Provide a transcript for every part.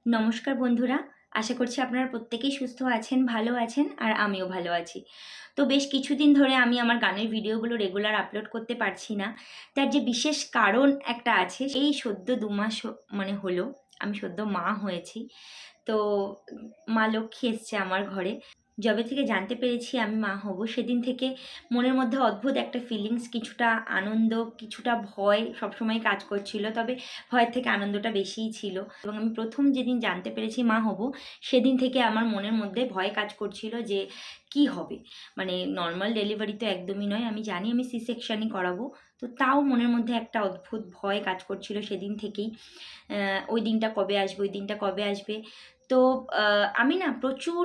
নমস্কার বন্ধুরা, আশা করছি আপনারা প্রত্যেকেই সুস্থ আছেন, ভালো আছেন আর আমিও ভালো আছি। তো বেশ কিছুদিন ধরে আমি আমার গানের ভিডিওগুলো রেগুলার আপলোড করতে পারছি না। তার যে বিশেষ কারণ একটা আছে, এই সদ্য ২ মাস হলো আমি সদ্য মা হয়েছি। তো মা লক্ষ্মী এসছে আমার ঘরে। যবে থেকে জানতে পেরেছি আমি মা হব, সেদিন থেকে মনের মধ্যে অদ্ভুত একটা ফিলিংস, কিছুটা আনন্দ, কিছুটা ভয় সবসময় কাজ করছিল। তবে ভয়ের থেকে আনন্দটা বেশিই ছিল। এবং আমি প্রথম যেদিন জানতে পেরেছি মা হব, সেদিন থেকে আমার মনের মধ্যে ভয় কাজ করছিল যে কি হবে। মানে নর্মাল ডেলিভারি তো একদমই নয়, আমি জানি আমি সি সেকশনই করাবো। তো তাও মনের মধ্যে একটা অদ্ভুত ভয় কাজ করছিল সেদিন থেকেই। ওই দিনটা কবে আসবে, ওই দিনটা কবে আসবে। তো আমি না প্রচুর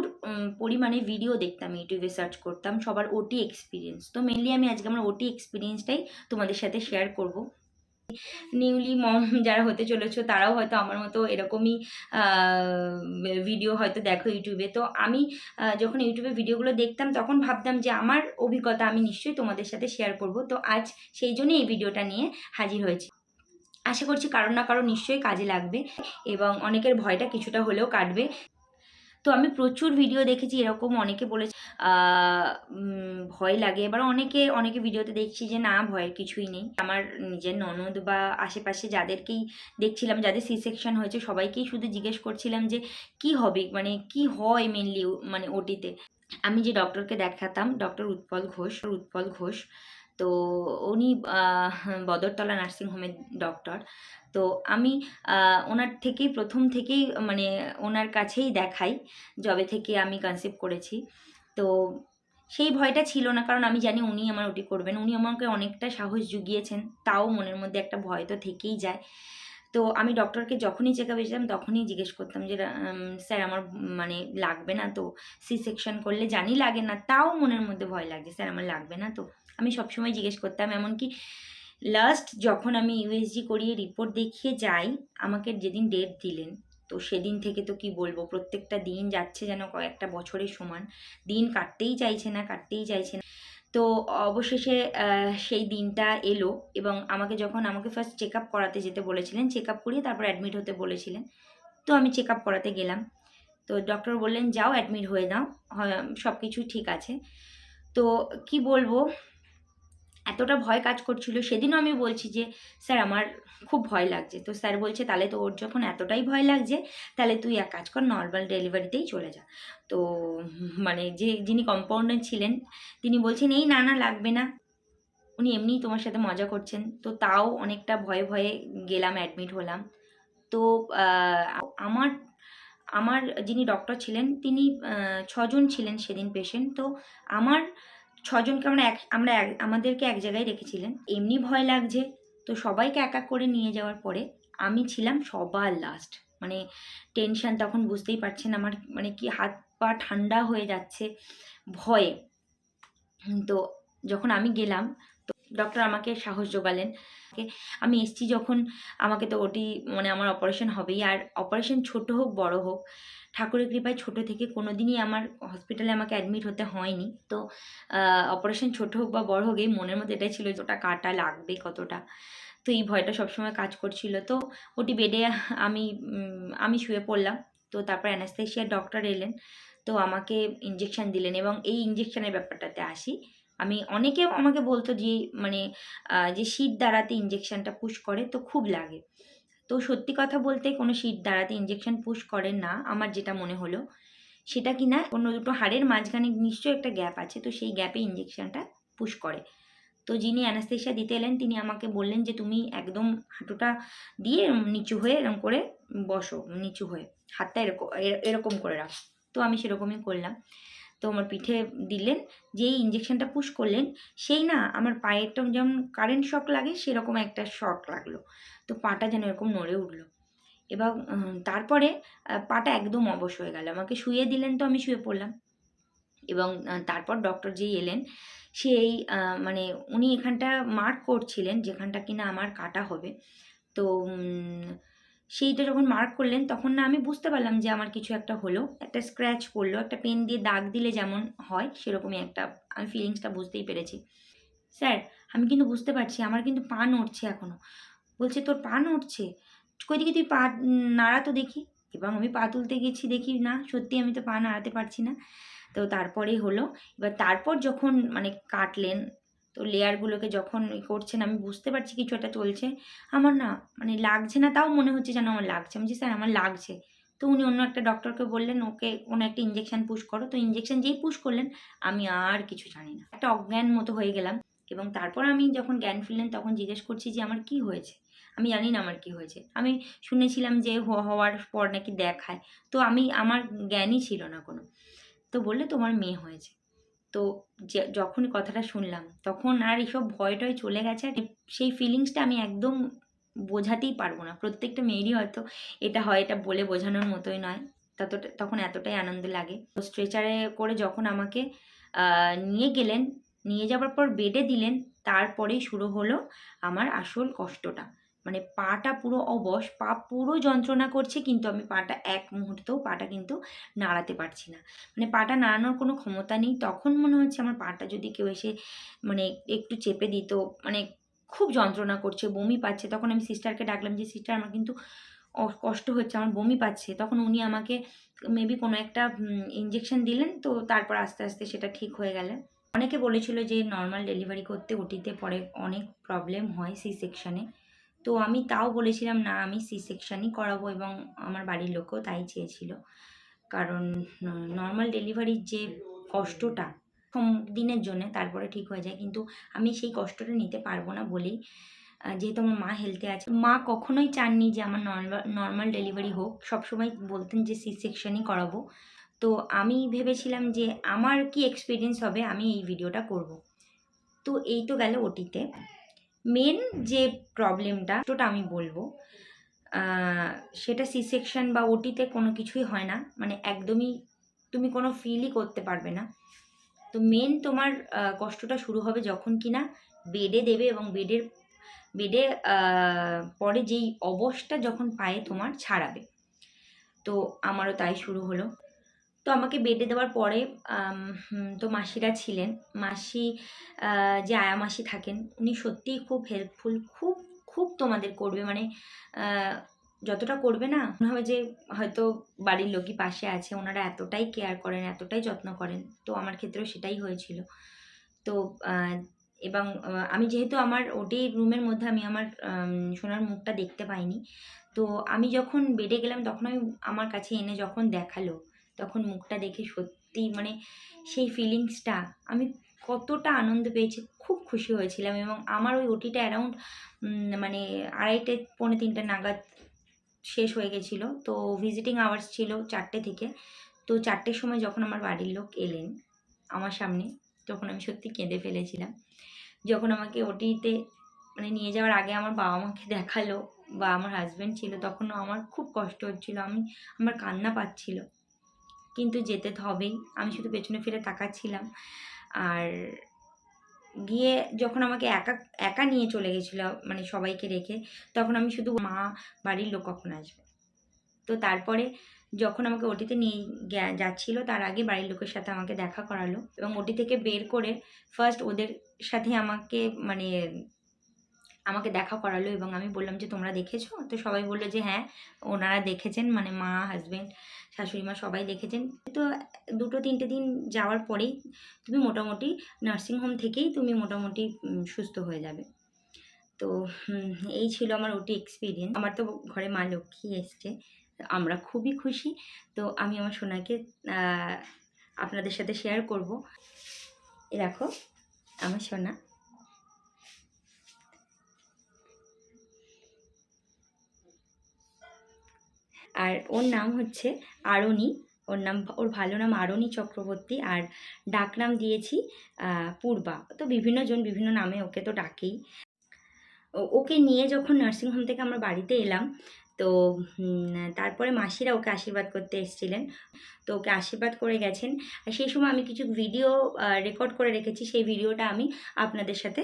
পরিমাণে ভিডিও দেখতাম, ইউটিউবে সার্চ করতাম সবার ওটি এক্সপিরিয়েন্স। তো মেনলি আমি আজকে আমার ওটি এক্সপিরিয়েন্সটাই তোমাদের সাথে শেয়ার করব। নিউলি মম যারা হতে চলেছো তারাও হয়তো আমার মতো এরকমই ভিডিও হয়তো দেখো ইউটিউবে। তো আমি যখন ইউটিউবে ভিডিওগুলো দেখতাম তখন ভাবতাম যে আমার অভিজ্ঞতা আমি নিশ্চয়ই তোমাদের সাথে শেয়ার করব। তো আজ সেই জন্যই এই ভিডিওটা নিয়ে হাজির হয়েছি। আশা করছি কারো না কারো নিশ্চয়ই কাজে লাগবে এবং অনেকের ভয়টা কিছুটা হলেও কাটবে। তো আমি প্রচুর ভিডিও দেখেছি এরকম, অনেকে বলেছে ভয় লাগে। এবার অনেকে ভিডিওতে দেখছি যে না, ভয়ের কিছুই নেই। আমার নিজের ননদ বা আশেপাশে যাদেরকেই দেখছিলাম যাদের সি সেকশন হয়েছে সবাইকেই শুধু জিজ্ঞেস করছিলাম যে কি হবে, মানে কি হয় মেনলি মানে ওটিতে। আমি যে ডক্টরকে দেখাতাম, ডক্টর উৎপল ঘোষ। তো উনি বদরতলা নার্সিং হোমের ডক্টর। তো আমি ওনার থেকেই প্রথম থেকেই মানে ওনার কাছেই দেখাই যবে থেকে আমি কনসিভ করেছি। তো সেই ভয়টা ছিল না, কারণ আমি জানি উনি আমার ওটি করবেন। উনি আমাকে অনেকটা সাহস জুগিয়েছেন, তাও মনের মধ্যে একটা ভয় তো থেকেই যায়। তো আমি ডক্টরকে যখনই চেক আপে যেতাম তখনই জিজ্ঞেস করতাম যে স্যার আমার মানে লাগবে না তো? সি সেকশন করলে জানি লাগে না, তাও মনের মধ্যে ভয় লাগছে, স্যার আমার লাগবে না তো? আমি সবসময় জিজ্ঞেস করতাম। এমনকি লাস্ট যখন আমি ইউএসজি করিয়ে রিপোর্ট দেখিয়ে যাই, আমাকে যেদিন ডেট দিলেন, তো সেদিন থেকে তো কি বলবো, প্রত্যেকটা দিন যাচ্ছে যেন কয়েকটা বছরের সমান। দিন কাটতেই চাইছে না। তো অবশেষে সেই দিনটা এলো এবং আমাকে ফার্স্ট চেক আপ করাতে যেতে বলেছিলেন। চেক আপ করিয়ে তারপর অ্যাডমিট হতে বলেছিলেন। তো আমি চেক আপ করাতে গেলাম। তো ডক্টর বললেন, "যাও অ্যাডমিট হয়ে নাও, সব কিছুই ঠিক আছে।" তো কি বলবো, এতটা ভয় কাজ করছিল। সেদিনও আমি বলছি যে, "স্যার আমার খুব ভয় লাগছে।" তো স্যার বলছে, "তাহলে তো ওর যখন এতটাই ভয় লাগছে, তাহলে তুই এক কাজ কর, নর্মাল ডেলিভারিতেই চলে যা।" তো মানে যিনি কম্পাউন্ডার ছিলেন তিনি বলছেন, "এই না, না লাগবে না। উনি এমনিই তোমার সাথে মজা করছেন।" তো তাও অনেকটা ভয়ে গেলাম, অ্যাডমিট হলাম। তো আ আমার আমার যিনি ডক্টর ছিলেন তিনি ৬ জন ছিলেন সেদিন পেশেন্ট। তো আমার ৬ জনকে আমাদেরকে এক জায়গায় রেখেছিলেন। এমনি ভয় লাগছে। তো সবাইকে এক করে নিয়ে যাওয়ার পরে আমি ছিলাম সবার লাস্ট। মানে টেনশন, তখন বুঝতেই পারছেন আমার মানে কি হাত পা ঠান্ডা হয়ে যাচ্ছে ভয়ে। তো যখন আমি গেলাম, তো ডক্টর আমাকে সাহস জোগালেন। আমি এসছি যখন, আমাকে তো ওটি মানে আমার অপারেশন হবেই। আর অপারেশন ছোট হোক বড় হোক, ঠাকুরের কৃপায় ছোট থেকে কোনোদিনই আমার হসপিটালে আমাকে অ্যাডমিট হতে হয়নি। তো অপারেশন ছোট হোক বা বড় হোক, এই মনের মধ্যে এটাই ছিল যে ওটা কাটা লাগবে কতটা। তো এই ভয়টা সবসময় কাজ করছিল। তো ওটি বেডে আমি শুয়ে পড়লাম। তো তারপর অ্যানেস্থেসিয়ার ডক্টর এলেন। তো আমাকে ইনজেকশন দিলেন এবং এই ইনজেকশনের ব্যাপারটাতে আসি। অনেকে আমাকে বলতো যে মানে যে শির দ্বারাতে ইনজেকশনটা পুশ করে তো খুব লাগে। তো সত্যি কথা বলতে কোনো শির দ্বারাতে ইনজেকশন পুশ করে না। আমার যেটা মনে হলো সেটা কিনা অন্য দুটো হাড়ের মাঝখানে নিশ্চয়ই একটা গ্যাপ আছে। তো সেই গ্যাপে ইনজেকশনটা পুশ করে। তো যিনি অ্যানেস্থেসিয়া দিতে এলেন তিনি আমাকে বললেন যে, "তুমি একদম হাঁটুটা দিয়ে নিচু হয়ে এরকম করে বসো, নিচু হয়ে। হাতটা এরকম করে রাখো।" তো আমি সেরকমই করলাম। তো আমার পিঠে দিলেন। যেই ইনজেকশনটা পুশ করলেন, সেই না আমার পায়েরটা যেমন কারেন্ট শক লাগে সেরকম একটা শক লাগলো। তো পাটা যেন এরকম নড়ে উঠল। এবং তারপরে পাটা একদম অবশ হয়ে গেল। আমাকে শুইয়ে দিলেন, তো আমি শুয়ে পড়লাম। এবং তারপর ডক্টর যেই এলেন, সেই মানে উনি এখানটা মার্ক করছিলেন যেখানটা কিনা আমার কাটা হবে। তো সেইটা যখন মার্ক করলেন তখন না আমি বুঝতে পারলাম যে আমার কিছু একটা হলো। একটা স্ক্র্যাচ পড়লো, একটা পেন দিয়ে দাগ দিলে যেমন হয় সেরকমই একটা, আমি ফিলিংসটা বুঝতেই পেরেছি। "স্যার, আমি কিন্তু বুঝতে পারছি, আমার কিন্তু পা নড়ছে এখনো।" বলছে, "তোর পা নড়ছে? কই দেখি তুই পা নাড়া তো দেখি।" এবং আমি পা তুলতে গেছি, দেখি না সত্যি আমি তো পা নাড়াতে পারছি না। তো তারপরেই হলো। এবার তারপর যখন মানে কাটলেন, তো লেয়ারগুলোকে যখন করছেন আমি বুঝতে পারছি কিছু একটা চলছে। আমার না মানে লাগছে না, তাও মনে হচ্ছে যেন আমার লাগছে। আমি বলছি, "স্যার আমার লাগছে।" তো উনি অন্য একটা ডক্টরকে বললেন, "ওকে কোনো একটা ইঞ্জেকশন পুশ করো।" তো ইঞ্জেকশন যেই পুশ করলেন, আমি আর কিছু জানি না। একটা অজ্ঞান মতো হয়ে গেলাম। এবং তারপর আমি যখন জ্ঞান ফিরলেন তখন জিজ্ঞেস করছি যে, "আমার কি হয়েছে?" আমি জানি না আমার কি হয়েছে। আমি শুনেছিলাম যে হওয়ার পর নাকি দেখায়। তো আমার জ্ঞানই ছিল না কোনো। তো বললে, "তোমার মেয়ে হয়েছে।" তো যখন কথাটা শুনলাম তখন আর এসব ভয়-টয় চলে গেছে। আর সেই ফিলিংসটা আমি একদম বোঝাতেই পারবো না। প্রত্যেকটা মেয়েরই হয়তো এটা হয়, এটা বলে বোঝানোর মতোই নয়। তখন এতটাই আনন্দ লাগে। তো স্ট্রেচারে করে যখন আমাকে আ নিয়ে গেলেন, নিয়ে যাবার পর বেডে দিলেন, তারপরেই শুরু হলো আমার আসল কষ্টটা। মানে পাটা পুরো অবশ, পা পুরো যন্ত্রণা করছে, কিন্তু আমি পাটা এক মুহূর্তেও পাটা কিন্তু নাড়াতে পারছি না। মানে পাটা নাড়ানোর কোনো ক্ষমতা নেই। তখন মনে হচ্ছে আমার পাটা যদি কেউ এসে মানে একটু চেপে দিত, মানে খুব যন্ত্রণা করছে, বমি পাচ্ছে। তখন আমি সিস্টারকে ডাকলাম যে, "সিস্টার আমার কিন্তু কষ্ট হচ্ছে, আমার বমি পাচ্ছে।" তখন উনি আমাকে মেবি কোনো একটা ইঞ্জেকশন দিলেন। তো তারপর আস্তে, আস্তে সেটা ঠিক হয়ে গেল। অনেকে বলেছিল যে নরমাল ডেলিভারি করতে ওটিতে পরে অনেক প্রবলেম হয় সি সেকশনে। তো আমি তাও বলেছিলাম, "না, আমি সি সেকশনই করাবো" এবং আমার বাড়ির লোকও তাই চেয়েছিল। কারণ নরমাল ডেলিভারির যে কষ্টটা দিনের জন্যে, তারপরে ঠিক হয়ে যায়। কিন্তু আমি সেই কষ্টটা নিতে পারবো না বলেই, যেহেতু আমার মা হেলথে আছে, মা কখনোই চাননি যে আমার নরমাল ডেলিভারি হোক। সবসময় বলতেন যে সি সেকশনই করাবো। তো আমি ভেবেছিলাম যে আমার কি এক্সপেরিয়েন্স হবে, আমি এই ভিডিওটা করব। তো এই তো গেল ওটিতে। মেন যে প্রবলেমটা ওটা আমি বলবো, আ সেটা সি সেকশন বা ওটিতে কোনো কিছুই হয় না। মানে একদমই তুমি কোনো ফিলই করতে পারবে না। তো মেন তোমার কষ্টটা শুরু হবে যখন কিনা বেডে দেবে এবং বেডে পরে যেই অবশটা যখন পায়ে তোমার ছাড়াবে। তো আমারও তাই শুরু হলো। তো আমাকে বেডে দেওয়ার পরে তো মাসিরা ছিলেন। মাসি যে আয়া মাসি থাকেন, উনি সত্যিই খুব হেল্পফুল। খুব, খুব তোমাদের করবে। মানে আ যতটা করবে না, মনে হবে যে হয়তো বাড়ির লোকই পাশে আছে। ওনারা এতটাই কেয়ার করেন, এতটাই যত্ন করেন। তো আমার ক্ষেত্রেও সেটাই হয়েছিল। তো আ এবং আমি যেহেতু আমার ওটি রুমের মধ্যে আমি আমার সোনার মুখটা দেখতে পাইনি। তো আমি যখন বেডে গেলাম তখন আমার কাছে এনে যখন দেখালো, তখন মুখটা দেখে সত্যিই মানে সেই ফিলিংসটা আমি কতটা আনন্দ পেয়েছি, খুব খুশি হয়েছিলাম। এবং আমার ওই ওটিটা অ্যারাউন্ড মানে 2:30 পৌনে 3টা নাগাদ শেষ হয়ে গেছিলো। তো ভিজিটিং আওয়ার্স ছিল 4টে থেকে। তো 4টের সময় যখন আমার বাড়ির লোক এলেন আমার সামনে, তখন আমি সত্যি কেঁদে ফেলেছিলাম। যখন আমাকে ওটিতে মানে নিয়ে যাওয়ার আগে আমার বাবা-মাকে দেখালো বা আমার হাসব্যান্ড ছিল, তখনও আমার খুব কষ্ট হচ্ছিল। আমার কান্না পাচ্ছিল। কিন্তু যেতে তো হবেই। আমি শুধু পেছনে ফিরে তাকাচ্ছিলাম। আর গিয়ে যখন আমাকে একা নিয়ে চলে গেছিল মানে সবাইকে রেখে, তখন আমি শুধু মা, বাড়ির লোক কখন আসবে? তো তারপরে যখন আমাকে ওটিতে নিয়ে যাচ্ছিল, তার আগে বাড়ির লোকের সাথে আমাকে দেখা করালো এবং ওটি থেকে বের করে ফার্স্ট ওদের সাথে মানে আমাকে দেখা করালো এবং আমি বললাম যে, "তোমরা দেখেছো?" তো সবাই বলল যে, "হ্যাঁ, ওনারা দেখেছেন।" মানে মা, হাসব্যান্ড, শাশুড়ি মা সবাই দেখেছেন। তো 2-3টে দিন যাওয়ার পরেই তুমি মোটামুটি নার্সিংহোম থেকেই তুমি মোটামুটি সুস্থ হয়ে যাবে। তো এই ছিল আমার ওটি এক্সপেরিয়েন্স। আমার তো ঘরে মা লক্ষ্মী এসছে। আমরা খুবই খুশি। তো আমি আমার সোনাকে আ আপনাদের সাথে শেয়ার করব। এই দেখো আমার সোনা। আর ওর নাম হচ্ছে আরণি। ওর ভালো নাম আরণি চক্রবর্তী, আর ডাকনাম দিয়েছি পূর্বা। তো বিভিন্নজন বিভিন্ন নামে ওকে তো ডাকেই। ওকে নিয়ে যখন নার্সিংহোম থেকে আমরা বাড়িতে এলাম, তো তারপরে মাসিরা ওকে আশীর্বাদ করতে এসেছিলেন। তো ওকে আশীর্বাদ করে গেছেন। আর সেই সময় আমি কিছু ভিডিও রেকর্ড করে রেখেছি। সেই ভিডিওটা আমি আপনাদের সাথে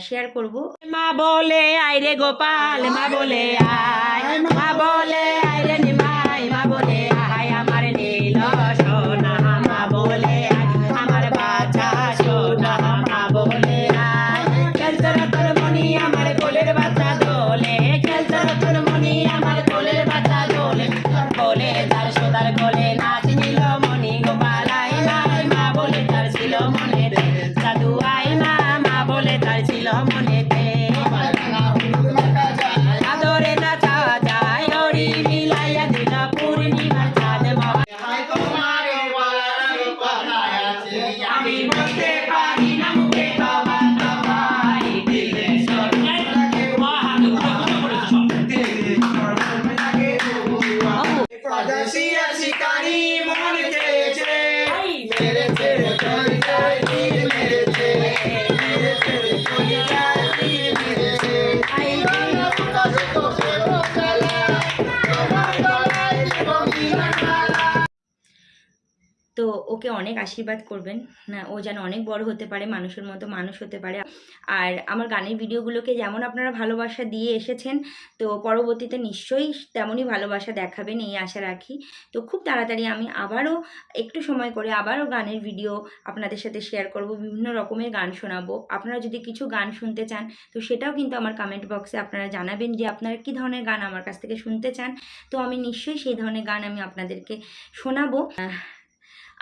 শেয়ার করব। মা বলে আয় রে গোপাল, মা বলে আয়, মা বলে আয় রে নিমাই, মা বলে আয় আমার নীল সোনা, মা বলে আয় আমার বাছা সোনা, মা বলে আয়। খেলতে রতন মনি আমার কোলের বাচ্চা দোলে, খেলতে রতন মনি আমার কোলের বাচ্চা দোলে, তোর কোলে পরদেশিয়া শিকারি মন খেয়েছে, মেরেছে রে কলিজায় তীর মেরেছে, মেরেছে রে কলিজায় তীর মেরেছে। তো ওকে অনেক আশীর্বাদ করবেন, না ও যেন অনেক বড় হতে পারে, মানুষের মতো মানুষ হতে পারে। আর আমার গানের ভিডিওগুলোকে যেমন আপনারা ভালোবাসা দিয়ে এসেছেন, তো পরবর্তীতে নিশ্চয়ই তেমনই ভালোবাসা দেখাবেন এই আশা রাখি। তো খুব তাড়াতাড়ি আমি আবারও একটু সময় করে আবারও গানের ভিডিও আপনাদের সাথে শেয়ার করব, বিভিন্ন রকমের গান শোনাবো। আপনারা যদি কিছু গান শুনতে চান তো সেটাও কিন্তু আমার কমেন্ট বক্সে আপনারা জানাবেন যে আপনারা কী ধরনের গান আমার কাছ থেকে শুনতে চান। তো আমি নিশ্চয়ই সেই ধরনের গান আমি আপনাদেরকে শোনাবো।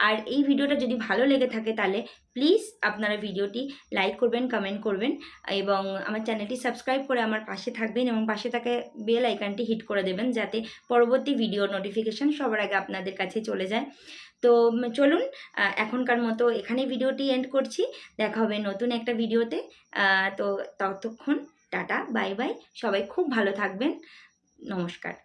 আর এই ভিডিওটা যদি ভালো লেগে থাকে তাহলে প্লিজ আপনারা ভিডিওটি লাইক করবেন, কমেন্ট করবেন এবং আমার চ্যানেলটি সাবস্ক্রাইব করে আমার পাশে থাকবেন এবং পাশে থাকা বেল আইকনটি হিট করে দেবেন যাতে পরবর্তী ভিডিওর নোটিফিকেশান সবার আগে আপনাদের কাছে চলে যায়। তো চলুন এখনকার মতো এখানেই ভিডিওটি এন্ড করছি। দেখা হবে নতুন একটা ভিডিওতে। তো ততক্ষণ টাটা, বাই বাই, সবাই খুব ভালো থাকবেন। নমস্কার।